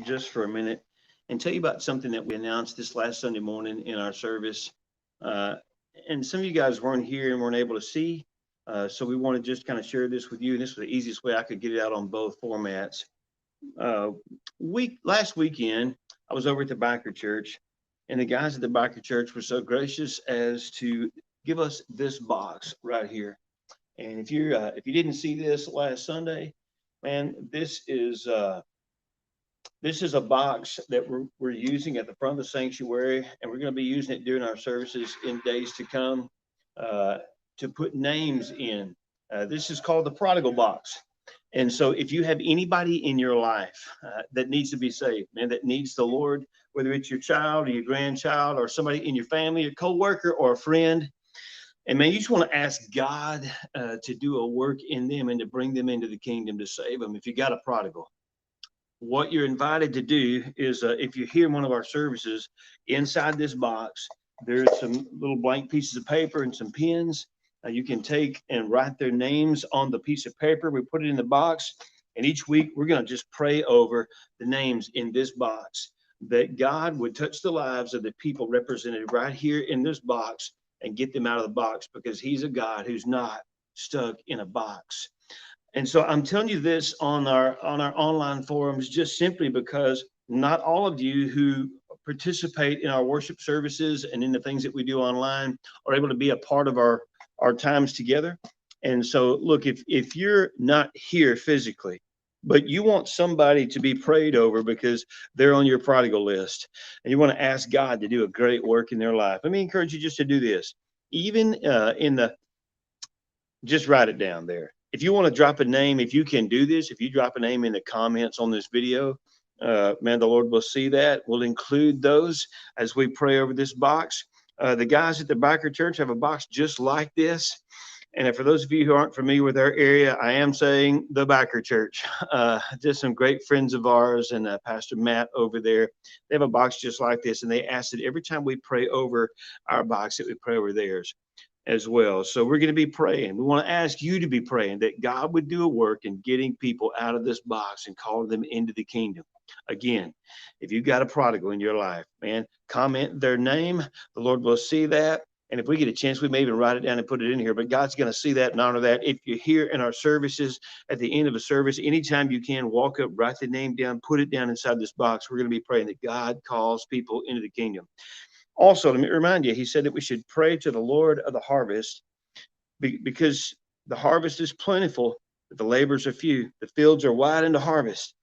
just for a minute and tell you about something that we announced this last Sunday morning in our service. Uh, and some of you guys weren't here and weren't able to see. So we want to just kind of share this with you. And this was the easiest way I could get it out on both formats. Uh, last weekend, I was over at the Biker Church, and the guys at the Biker Church were so gracious as to give us this box right here. And if you didn't see this last Sunday, man, this is a box that we're using at the front of the sanctuary, and we're going to be using it during our services in days to come uh, to put names in. This is called the prodigal box. And so if you have anybody in your life that needs to be saved, man, that needs the Lord, whether it's your child or your grandchild or somebody in your family, a coworker or a friend, and man, you just want to ask God to do a work in them and to bring them into the kingdom to save them. If you got a prodigal, what you're invited to do is if you're here in one of our services, inside this box, there's some little blank pieces of paper and some pens. You can take and write their names on the piece of paper. We put it in the box, and each week we're going to just pray over the names in this box, that God would touch the lives of the people represented right here in this box and get them out of the box, because he's a God who's not stuck in a box. And so I'm telling you this on our online forums just simply because not all of you who participate in our worship services and in the things that we do online are able to be a part of our times together. And so look, if you're not here physically, but you want somebody to be prayed over because they're on your prodigal list and you want to ask God to do a great work in their life, let me encourage you just to do this. Even just write it down there. If you want to drop a name, if you can do this, if you drop a name in the comments on this video, man, the Lord will see that. We'll include those as we pray over this box. The guys at the Biker Church have a box just like this. And for those of you who aren't familiar with our area, I am saying the Biker Church. Just some great friends of ours and Pastor Matt over there. They have a box just like this, and they ask that every time we pray over our box that we pray over theirs as well. So we're going to be praying. We want to ask you to be praying that God would do a work in getting people out of this box and calling them into the kingdom. Again, if you've got a prodigal in your life, man, comment their name. The Lord will see that. And if we get a chance, we may even write it down and put it in here. But God's going to see that and honor that. If you're here in our services at the end of a service, anytime you can, walk up, write the name down, put it down inside this box. We're going to be praying that God calls people into the kingdom. Also, let me remind you, he said that we should pray to the Lord of the harvest because the harvest is plentiful, but the laborers are few. The fields are wide into harvest.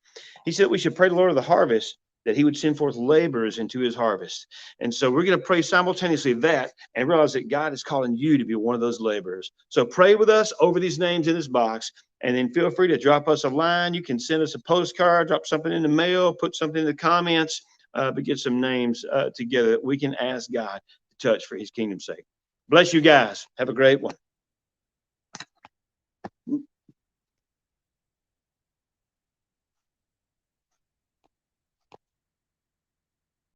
He said we should pray to the Lord of the harvest that he would send forth laborers into his harvest. And so we're going to pray simultaneously that and realize that God is calling you to be one of those laborers. So pray with us over these names in this box, and then feel free to drop us a line. You can send us a postcard, drop something in the mail, put something in the comments. But get some names together that we can ask God to touch for his kingdom's sake. Bless you guys. Have a great one.